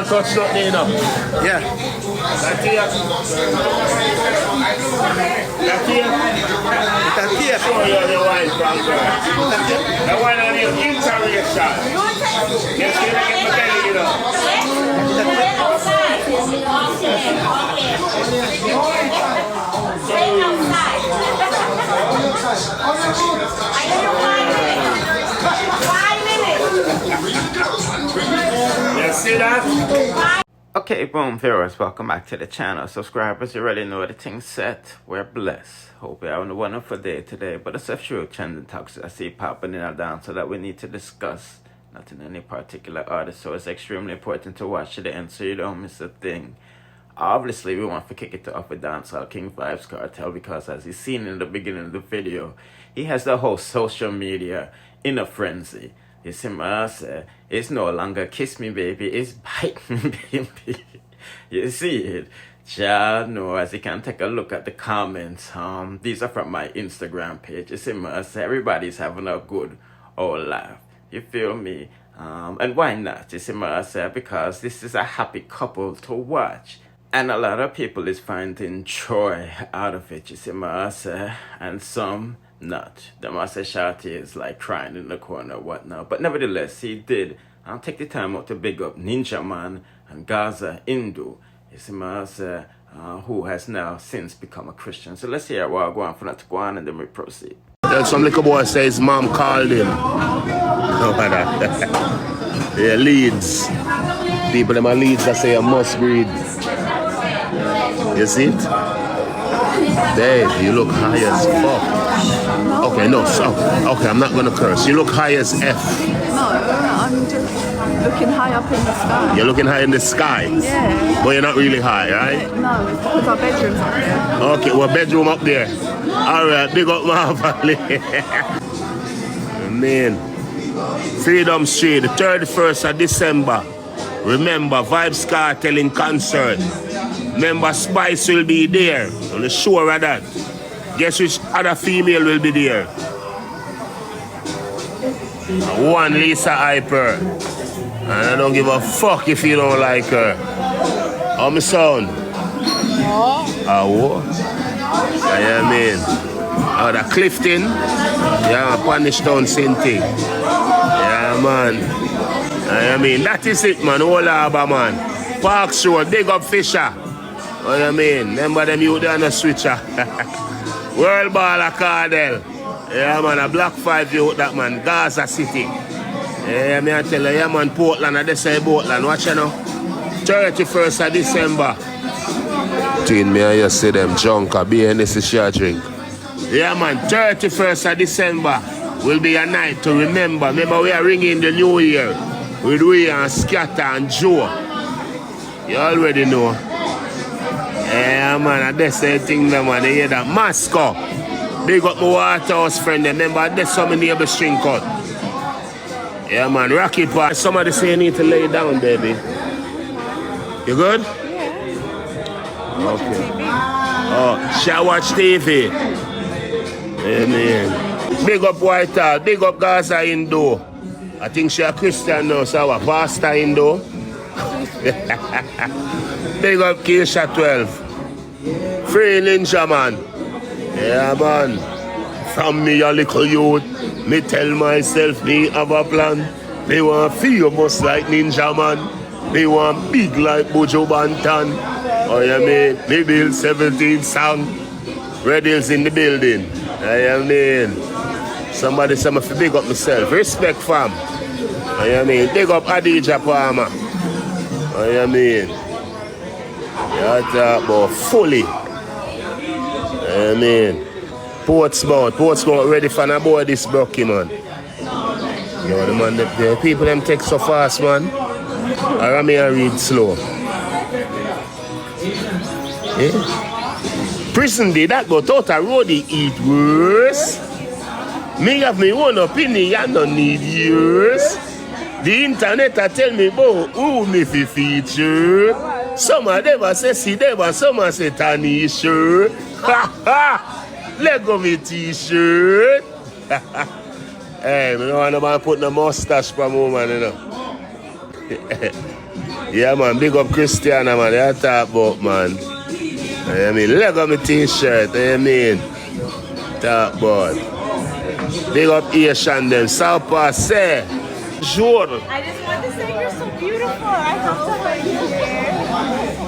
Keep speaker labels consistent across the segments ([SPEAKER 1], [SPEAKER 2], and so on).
[SPEAKER 1] touch nothing, you know.
[SPEAKER 2] Yeah.
[SPEAKER 1] That's here. That's here.
[SPEAKER 2] That's here.
[SPEAKER 1] Show you the wine from there. The one on your interration. Yes, you get my belly, you know.
[SPEAKER 3] Stay outside.
[SPEAKER 1] You see that?
[SPEAKER 4] Okay, boom, viewers, welcome back to the channel. Subscribers, you already know the thing's set. We're blessed. Hope you're having a wonderful day today. But it's a few trending topics I see popping in and down so that we need to discuss. Not in any particular order, so it's extremely important to watch to the end so you don't miss a thing. Obviously, we want to kick it off with Dancehall King Vybz Kartel because as you've seen in the beginning of the video, he has the whole social media in a frenzy. You see what I say? It's no longer kiss me baby, it's bite me baby. You see it? Child, no, as you can take a look at the comments, these are from my Instagram page. You see what I say? Everybody's having a good old laugh. You feel me? And why not? You see what I say? Because this is a happy couple to watch. And a lot of people is finding joy out of it, you see what I say? And some not. The master Shorty is like crying in the corner or whatnot. But nevertheless, he did. I'll take the time out to big up Ninja Man and Gaza Indu. You see what I say? Who has now since become a Christian. So let's hear what I go on for that to go on and then we proceed.
[SPEAKER 1] Then some little boy says mom called him. Yeah, Leeds. People them are Leeds that say I must breed. You see it? Dave, you look high as fuck. Okay, no, so, okay, I'm not gonna curse. You look high as F.
[SPEAKER 5] No, I'm just looking high up in the sky.
[SPEAKER 1] You're looking high in the sky?
[SPEAKER 5] Yeah.
[SPEAKER 1] But you're not really high, right?
[SPEAKER 5] No, it's because our bedroom's up there.
[SPEAKER 1] Okay, well, bedroom up there. Alright, big up my family. Man. Freedom Street, the 31st of December. Remember, Vybz Kartel in concert. Remember, Spice will be there. On the sure of that. Guess which other female will be there? One Lisa Hyper. And I don't give a fuck if you don't like her. How my sound? What? I mean. Oh, the Clifton. Yeah, Punish Town Sinti. Yeah, man. I mean, that is it, man. All Harbour, man. Parks Road, big up Fisher. What I mean? Remember them you there on the switcher. World Baller Cardell. Yeah, man, a Black 5 youth that, man. Gaza City. Yeah, me I tell you, yeah, man, Portland, I just say Portland. Watch you know. 31st of December. Between me and you see them junk, a beer and this is your drink. Yeah, man, 31st of December will be a night to remember. Remember, we are ringing the new year with we and Scatter and Joe. You already know. Yeah, man, that's the thing, man. They hear that. Moscow. Big up my Waterhouse friend. Remember, that's some neighbor string cut. Yeah, man, Rocky Park. Somebody say you need to lay down, baby. You good? Yeah. Okay. Oh, shall watch TV. Yeah, man. Big up Whitehall. Big up Gaza Indo. I think she a Christian now, so a pastor Indo. Big up Keisha 12. Free Ninja Man. Yeah, man. From me a little youth, me tell myself me have a plan. Me want famous like Ninja Man. Me want big like Bojo Bantan. Oh yeah, me build 17 song. Red Hills in the building. I mean, somebody say me big up myself. Respect fam. I mean, big up Adija Palmer. I mean, you talk about fully. I mean, Portsmouth ready for a boy this Brocky, man. Yo, the man, the people them take so fast, man. Or me I read slow. Yeah. Prison day that go out a road eat worse. Me have me own opinion, I don't need yours. The internet a tell me about who me fi feature. Some of them say Sidem and some say Tanisha. Ha ha! Let go me t-shirt. Hey, me don't want nobody put no mustache for a moment, you know. Yeah, man, big up Christiana, man. They talk about, man. I mean, leg on my t-shirt, I mean. Talk about. Big up Asian them. Southpaw say. Sure.
[SPEAKER 3] I just want to say you're so beautiful. I hope to find you here.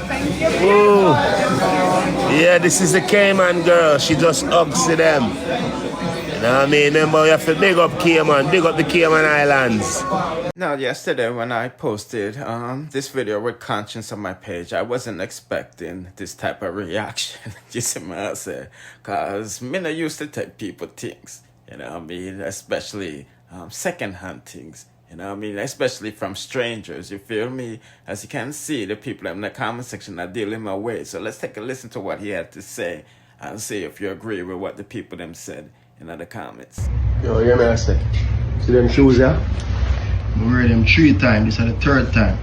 [SPEAKER 3] Thank you.
[SPEAKER 1] Ooh. Yeah, this is the Cayman girl. She just hugs to them. You know what I mean? Remember, you have to big up Cayman. Big up the Cayman Islands.
[SPEAKER 4] Now, yesterday when I posted this video with Konshens on my page, I wasn't expecting this type of reaction. You see what I say? Because me not used to take people things. You know what I mean? Especially second-hand things. You know what I mean? Especially from strangers, you feel me? As you can see, the people in the comment section are dealing my way. So let's take a listen to what he had to say and see if you agree with what the people them said in the comments.
[SPEAKER 6] Yo, hear me I say. See them shoes here? I wear them 3 times, this is the 3rd time.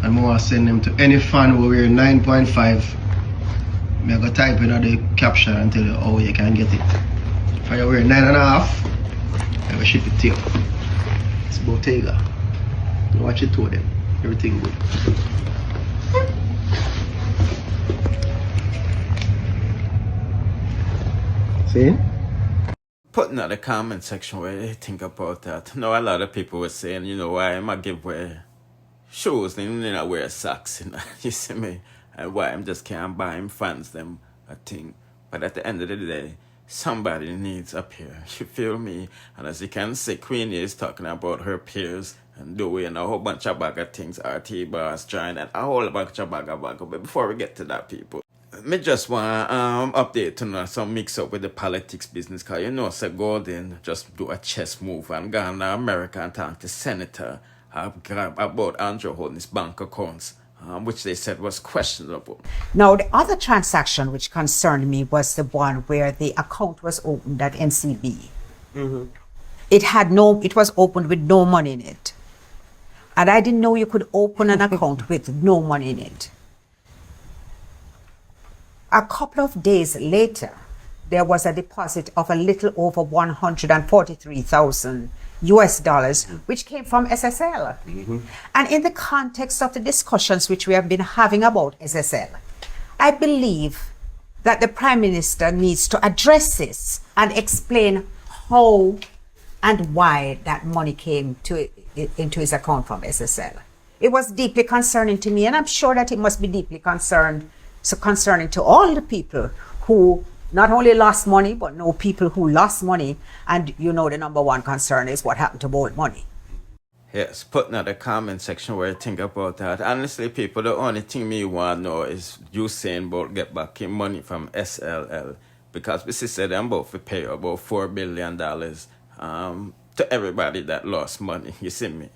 [SPEAKER 6] And I want to send them to any fan who wear 9.5. I'm going to type in the caption and tell you how you can get it. If I wear 9.5, I'm going to ship it to you. It's Bottega. Watch it to them. Everything good. See?
[SPEAKER 4] Put in the comment section where they think about that. Now a lot of people were saying, you know, why am I give away shoes and then I wear socks, you know, you see me? And why I'm just can't buy him fans them a thing. But at the end of the day, somebody needs a pair, you feel me? And as you can see, Queenie is talking about her peers and Dowey and a whole bunch of bag of things, RT bars, trying and a whole bunch of bag. But before we get to that, people, me just want update to know some mix up with the politics business, cause you know Sir Gordon just do a chess move and gone to America and talk to Senator about Andrew holding his bank accounts, which they said was questionable.
[SPEAKER 7] Now, the other transaction which concerned me was the one where the account was opened at NCB. Mm-hmm. It was opened with no money in it. And I didn't know you could open an account with no money in it. A couple of days later, there was a deposit of a little over $143,000 US, which came from SSL. Mm-hmm. And in the context of the discussions which we have been having about SSL, I believe that the Prime Minister needs to address this and explain how and why that money came into his account from SSL. It was deeply concerning to me, and I'm sure that it must be deeply concerning to all the people who not only lost money, but know people who lost money. And you know the number one concern is what happened to borrowed money.
[SPEAKER 4] Yes, put in the comment section where you think about that. Honestly, people, the only thing me want to know is Usain Bolt get back his money from SLL. Because we said I'm about to pay about $4 billion to everybody that lost money, you see me,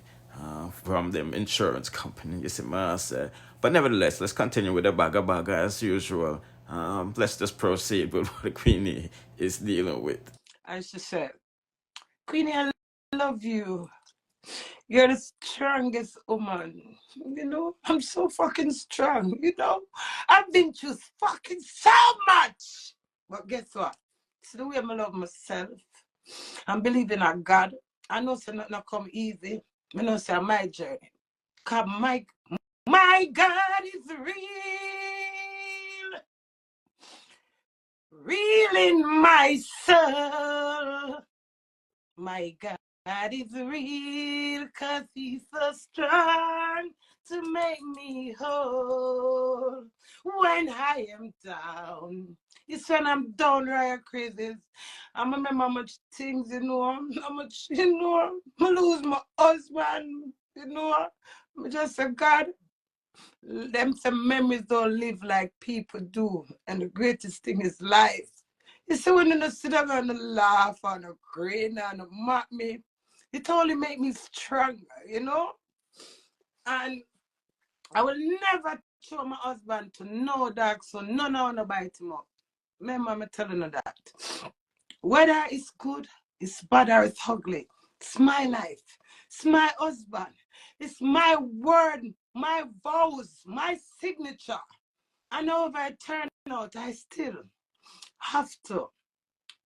[SPEAKER 4] from them insurance company, you see me, I say. But nevertheless, let's continue with the bagger as usual. Let's just proceed with what Queenie is dealing with.
[SPEAKER 8] I just said, Queenie, I love you. You're the strongest woman. You know, I'm so fucking strong, you know. I've been through fucking so much. But guess what? It's the way I love myself. I'm believing in God. I know it's not come easy. I know it's my journey. Cause my God is real. Real in my soul. My God is real, cause he's so strong to make me whole. When I am down, it's when I'm down right crazy. I remember how much things, you know, how much, you know, I lose my husband, you know. I just say, God, them some memories don't live like people do. And the greatest thing is life. You see, when you sit down and laugh and grin and mock me, it only make me stronger, you know? And I will never show my husband to no dog, so none of them bite him up. Remember, I'm telling you that. Whether it's good, it's bad, or it's ugly, it's my life. It's my husband. It's my word, my vows, my signature. I know if I turn out, I still have to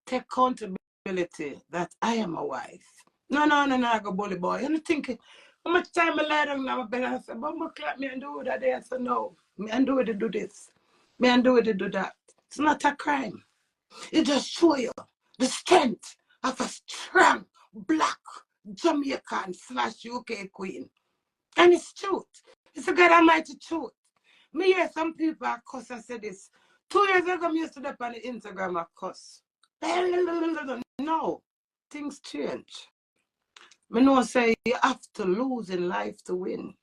[SPEAKER 8] take accountability that I am a wife. No, I go bully boy. You think How much time I lie down now, my bed, and I say, but my clap me and do that there. I say, no, me and do it to do this. Me and do it to do that. It's not a crime. It just show you the strength of a strong black Jamaican / UK queen. And it's truth. It's a God Almighty truth. Me hear some people cuss and say this. 2 years ago, I used to up on the Instagram and cuss. No, things change. Me know say you have to lose in life to win.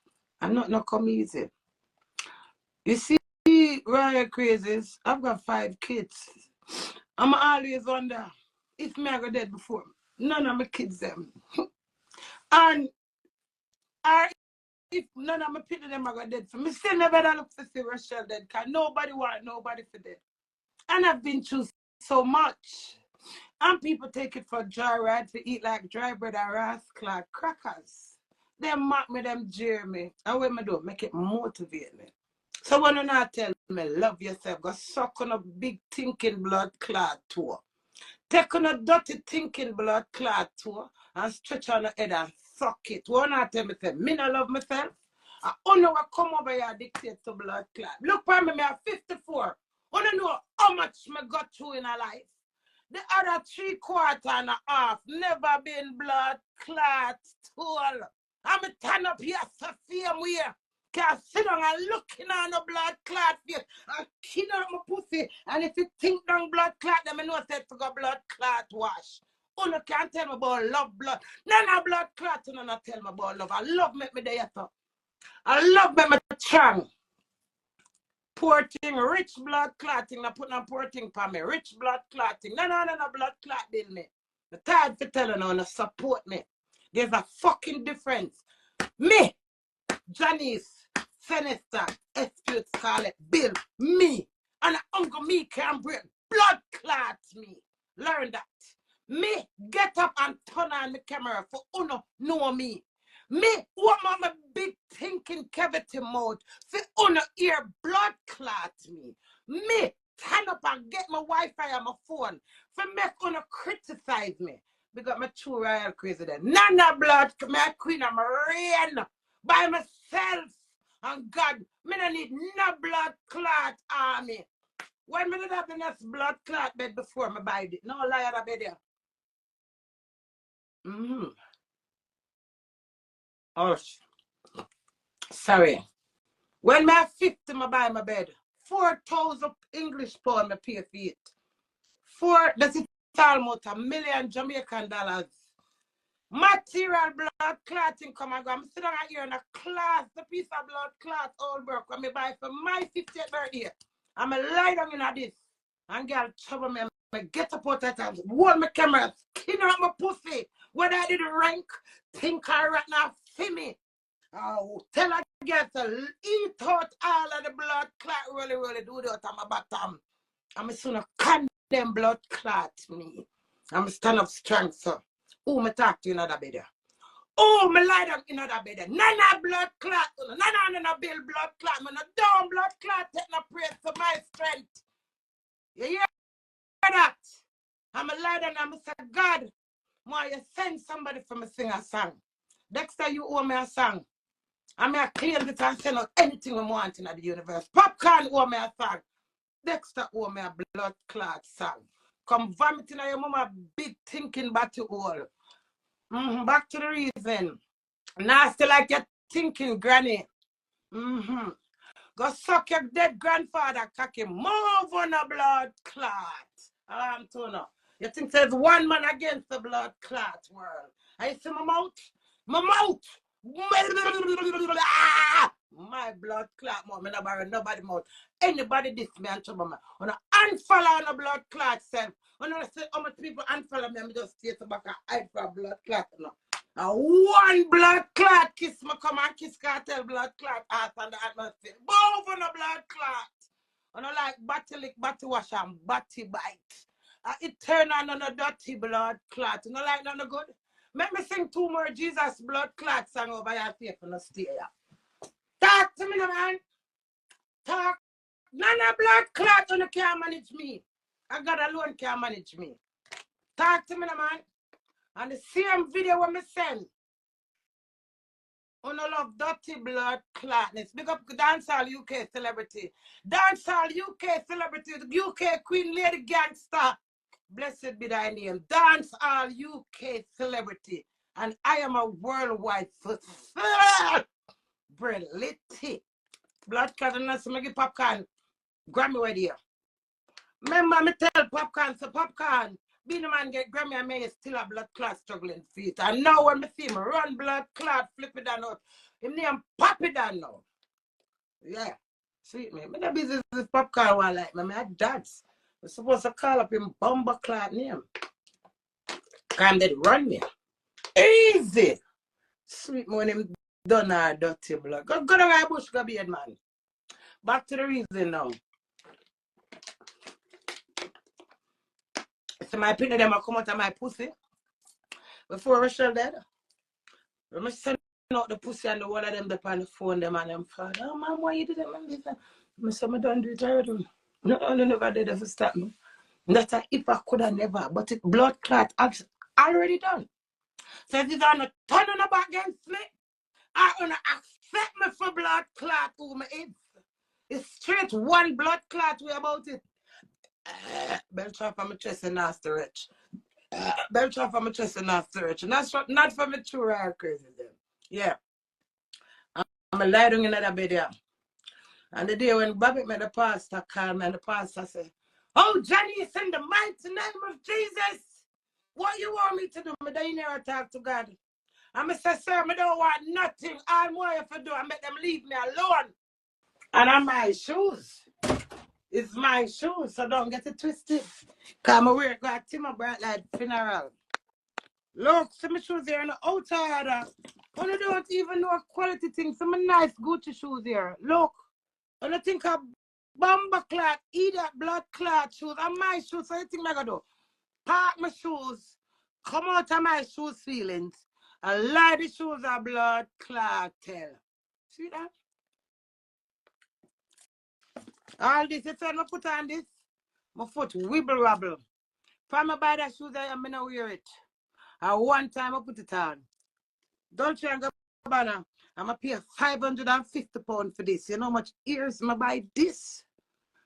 [SPEAKER 8] And not come easy. You see, Royal Crazies, I've got 5 kids. I'm always wonder if me I got dead before. None of my kids them. And if none of my people them I got dead for me, still never look for see Rochelle dead because nobody want nobody for dead. And I've been through so much. And people take it for joyride to eat like dry bread and rascal crackers. They mock me, them jeer me. And what me do? Make it motivate me. So when you not tell me, love yourself, go suck on a big thinking blood clot tour. Take on a dirty thinking blood clot tour and stretch on the head and suck it. One not tell me, say, me no love myself. I only will come over here and dictate to blood clot. Look for me, I'm 54. I don't know how much me got through in a life. The other 3/4 never been blood clot tool. I'm a turn up here so same way. Can't sit down and looking on the blood clot face and kill out my pussy. And if you think down blood clot, then I know that to go blood clot wash. You can't tell me about love blood. None of blood clot, you not tell me about love. I love make me there. I love make me strong. Poor thing, rich blood clotting, I put on poor thing for me. Rich blood clotting. No, blood clot bill me. The tired for telling on support me. There's a fucking difference. Me, Janice, Senator, Vybz Kartel, Bill, me, and Uncle me can break blood clot me. Learn that. Me, get up and turn on the camera for uno know me. Me, what my big thinking cavity mode for uno ear blood clot me. Me, turn up and get my Wi-Fi on my phone for make uno criticize me. Because my true royal crazy then. None of blood, my queen, I'm reign by myself. And God, me don't need no blood clot army. When me did have the next blood clot bed before me buy it. No lie at bed there. Oh, sorry. When me 50, me buy my bed. 4,000 English pound me pay for it. That's it almost $1 million Jamaican dollars. Material blood clotting come and go. I'm sitting out here in a class, the piece of blood clot old work when me buy for my 50th birthday. I'm a lie down in this. And girl trouble me. I get up out of times, hold my camera, skin out my pussy. Whether I did rank, think I right now, see me. Oh, tell a girl to eat out all of the blood clot, really do that on my bottom. I'm soon condemn blood clot me. I'm stand up strong, so. Oh, me talk to you in another bed. Oh, me lie down in another bed. None of blood clot, none of bill blood clot, man. No down blood clot, take no praise for my strength. You hear that? I'm a lie down and I'm say, God, more you send somebody for me sing a song. Dexter, you owe me a song. I may claim it and send out anything we want in the universe. POPCAAN owe me a song. Dexter owe me a blood clot song. Come vomiting on your mama big thinking batty hole. Back to the reason. Nasty like you're thinking, granny. Go suck your dead grandfather, cocky. Move on a blood clot. Tuna. You think there's one man against the blood clot world? I see my mouth? My mouth! My blood clot mouth. Me never nobody mouth. Anybody diss me and trouble me. When I unfollow on the blood clot self. When I say how much people unfollow me, I just stay to back and hide for a blood clot. No. And one blood clot kiss me come and kiss Kartel blood clot ass on the atmosphere. Move on the blood clot. And I like batty lick, batty wash and batty bite. It turn on a dirty blood clot. You know like none good? Let me sing 2 more Jesus blood clot song over your face and stay here. Talk to me, man. Talk. None of blood clot you can't manage me. I God alone can't manage me. Talk to me, man. And the same video when me send. Uno love dirty blood clotness. Big up Dancehall UK celebrity. Dancehall UK celebrity. UK Queen Lady Gangster. Blessed be thy name. Dancehall UK celebrity. And I am a worldwide brilliant. Blood clot and not some popcorn. Grammy right here. Remember me tell popcorn, so popcorn. Being a man get Grammy and me still a blood clot struggling feet. And now when me see him run blood clot, flip it down out. Him name pop it down now. Yeah. Sweet me. Me the business is popcorn one like me. I dance. I'm supposed to call up him bomber clot name. Can they run me? Easy. Sweet me when him done our dirty blood. Go to my bush, go be a man. Back to the reason now. So my opinion them come out of my pussy before Rachel dead. When I send out the pussy and the one of them on the phone them and them father, oh man, why you did that man this? I said I don't do it already. No, I never did it to stop me. That's a if I could have never, but it blood clot already done. So if it's on a turn on back against me, I gonna accept me for blood clot who me is. It's straight one blood clot way about it. Belch off from my chest and not stretch. Belch off from my chest and not stretch. And that's not for me true real crazy then. Yeah. I'm a lie down in that bed, yeah. And the day when Bobby met the pastor called me and the pastor said, oh, Johnny, it's in the mighty name of Jesus. What you want me to do? Me don't hear her talk to God. And I said, sir, I don't want nothing. All I want you to do, I make them leave me alone. And I'm my shoes. It's my shoes, so don't get it twisted. Because I wear got Timber Bright Light funeral. Look, some shoes here in the outer order. You don't even know quality things. Some nice Gucci shoes here. Look. And I think of bomber clot, idiot blood clot shoes. And my shoes, so you think I gotta do? Park my shoes, come out of my shoes feelings, and lie the shoes are blood clot tell. See that? All this, if I put on this, my foot wibble wobble. From I buy that shoes, I'm gonna wear it. And one time I put it on. Don't try and go banana. I'm gonna pay £550 for this. You know how much ears I buy this?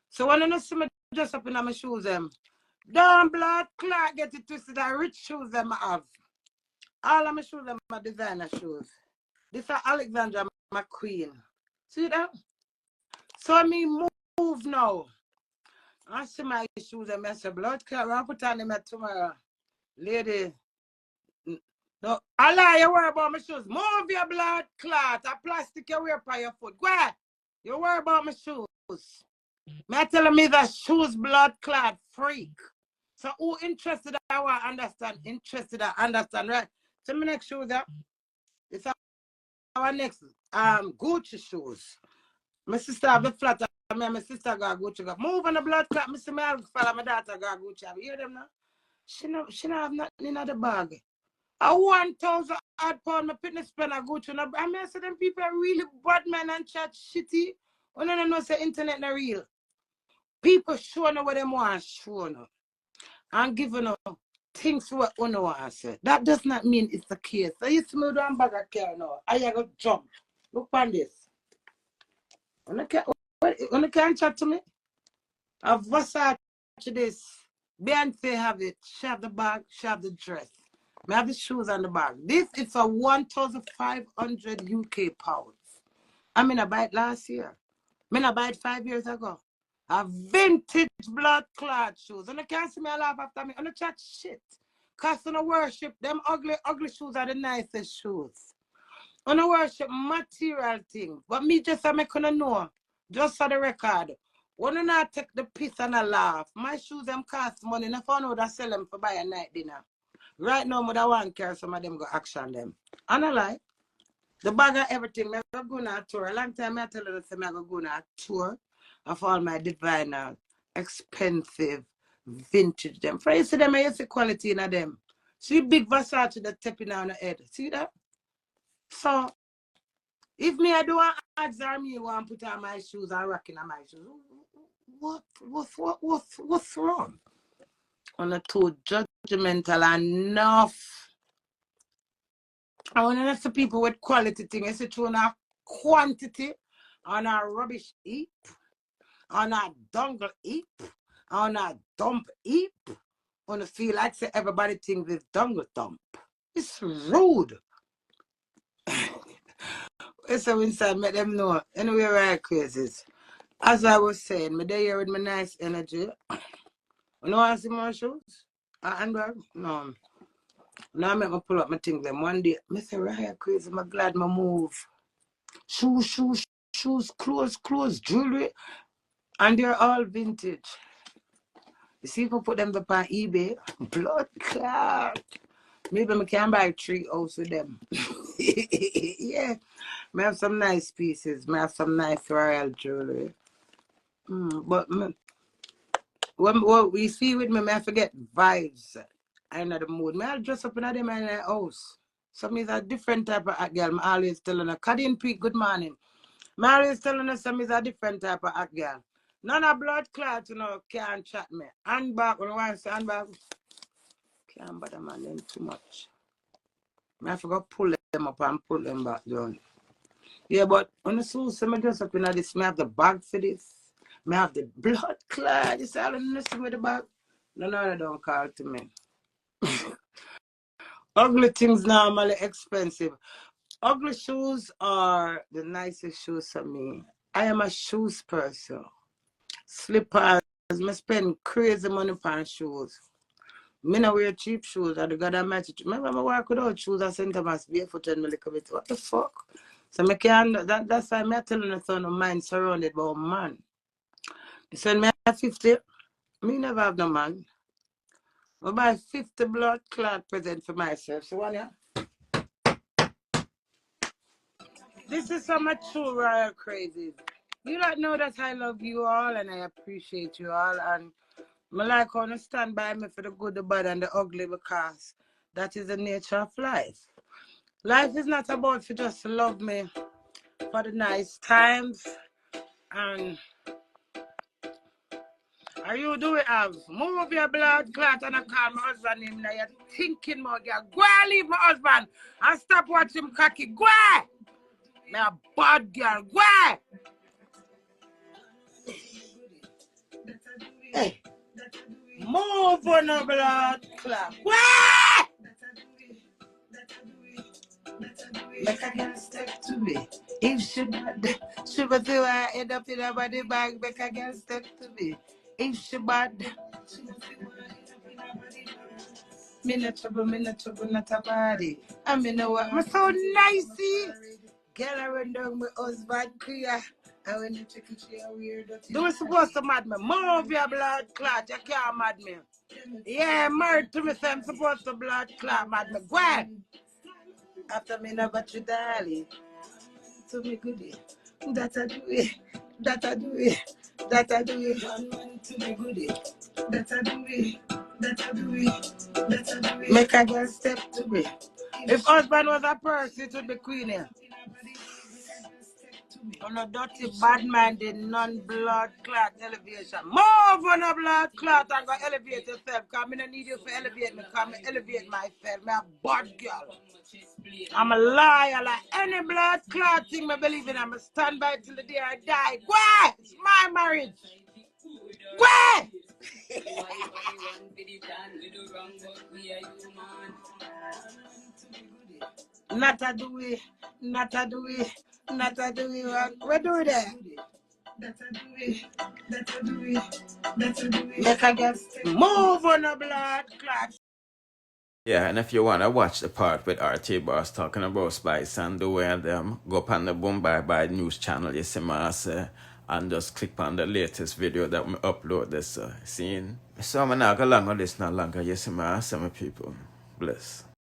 [SPEAKER 8] So when I see me dress up in my shoes, don't blood clot get it twisted. The rich shoes them I have. All of my shoes them are designer shoes. This are Alexandra McQueen. See that? So I mean move now. I see my shoes and I say blood clot. I'll put on them tomorrow. Lady. No, I lie, you worry about my shoes. Move your blood clot. A plastic you wear by your foot. Go ahead. You worry about my shoes. Me telling me that shoes blood clot freak. So who interested I want to understand. Interested I understand, right? So my next shoes up. It's our next Gucci shoes. My sister have the flat and my sister got Gucci. Move on the blood clot. Me see me follow my daughter got Gucci. You hear them now? She not have nothing in the bag. A 1,000 odd pound my fitness spend I go to. I mean, I say them people are really bad man and chat shitty. When I know say internet not real. People showing what them want showing up. And giving up things what you know want to say. That does not mean it's the case. So you see me down bag of care now. I go jump. Look on this. When you can't chat to me. I've Versace this. Beyonce have it. She have the bag. She have the dress. I have the shoes and the bag. This is a 1,500 UK pounds. I mean, I buy it last year. I buy it 5 years ago. A vintage blood clot shoes. And I can't see me laugh after me. And I chat shit. Cause I worship them ugly shoes are the nicest shoes. And I worship material things. But me just I make on know. Just for the record. When I not take the piss and I laugh. My shoes them cost money. And I found out I sell them for buy a night dinner. Right now, I want to carry some of them go action them. And I like the bag of everything. I'm going on a tour. A long time I tell you that I'm going on a tour of all my designer, expensive, vintage them. For you see them, I see quality in them. See big Versace that tapping on the head. See that? So, if me I do want ads or me want to put on my shoes or rocking on my shoes, what's wrong? On a too judgmental enough. I want to see people with quality thing. It's a on quantity, on a rubbish heap, on a dongle heap, on a dump heap. On a feel like say everybody thinks it's dongle dump. It's rude. So inside, make them know. Anyway, right, crazies. As I was saying, me there here with my nice energy. You know I see my shoes? Handbag? No. Now I make me pull up my things them one day. I say, right, crazy, I'm glad I move. Shoes, clothes, jewelry. And they're all vintage. You see if I put them up on eBay, blood clot. Maybe I can buy 3 house with them. Yeah. I have some nice pieces. I have some nice royal jewelry. But what we see with me, I forget vibes. I'm not the mood. I'll dress up in them in the house. Some is a different type of hot girl. I'm always telling her, Cutting Peak, good morning. I'm always telling her some is a different type of hot girl. None of blood clots, can't chat me. Handbag, when I want to say handbag, can't bother man them too much. I have to go pull them up and pull them back down. Yeah, but when I saw some dress up in this, I have the bag for this. I have the blood clot. You see all the with the bag? No, they don't call to me. Ugly things normally expensive. Ugly shoes are the nicest shoes for me. I am a shoes person. Slippers, I spend crazy money on shoes. I don't wear cheap shoes. I got a match. Remember I walk without shoes at St. Thomas barefoot and little bit. What the fuck? So I can't, that's why I'm telling the son of mine surrounded by a man. He said me at 50, me never have no man. I buy 50 blood clot present for myself. So one, yeah. This is so much true royal crazy. You don't know that I love you all and I appreciate you all, and I like how you stand by me for the good, the bad, and the ugly, because that is the nature of life. Life is not about you just love me for the nice times, and are you do it have? Move your blood clot and I call my husband name now. You're thinking more girl. Go and leave my husband and stop watching him cocky. Go! Me a bad girl. Go! Hey. Move on the blood clot. Go! Make a girl step to me. If she bad, she would do I end up in a body bag. Make a girl step to me. If she bad, me not trouble, not a body. I mean, know what? I'm so nicey. Girl, I run down my husband clear. And when you check it, you're weird. Do you supposed to mad me? Move your blood clot. You can't mad me. Yeah, married to me, so I'm supposed to blood clot mad me. Go on. After me, never to darling. To me, goodie. That I do it. That I do it. That I do it. One man to me, goodie. That I do it. That I do it. That I do it. Make a girl step to me. If husband was a person, it would be Queenie. On a dirty, bad-minded, non-blood clot elevation. Move on a blood clot and go elevate yourself. Because I don't need you to elevate me. Because I elevate myself. I'm a bad girl. I'm a liar. Like any blood clot thing I believe in, I'm a stand by till the day I die. Go! It's my marriage. Go! Not a do it. Not a do it. Not a do it. We do that. That a do it. That a do it. That a do it. Make a guess. Move on a blood clot.
[SPEAKER 4] Yeah, and if you want to watch the part with RT Boss talking about Spice and Dowey and them, go up on the Boom by News channel, you see me say, and just click on the latest video that we upload this scene. So I'm not going to this no longer, you see me say, my people. Bless.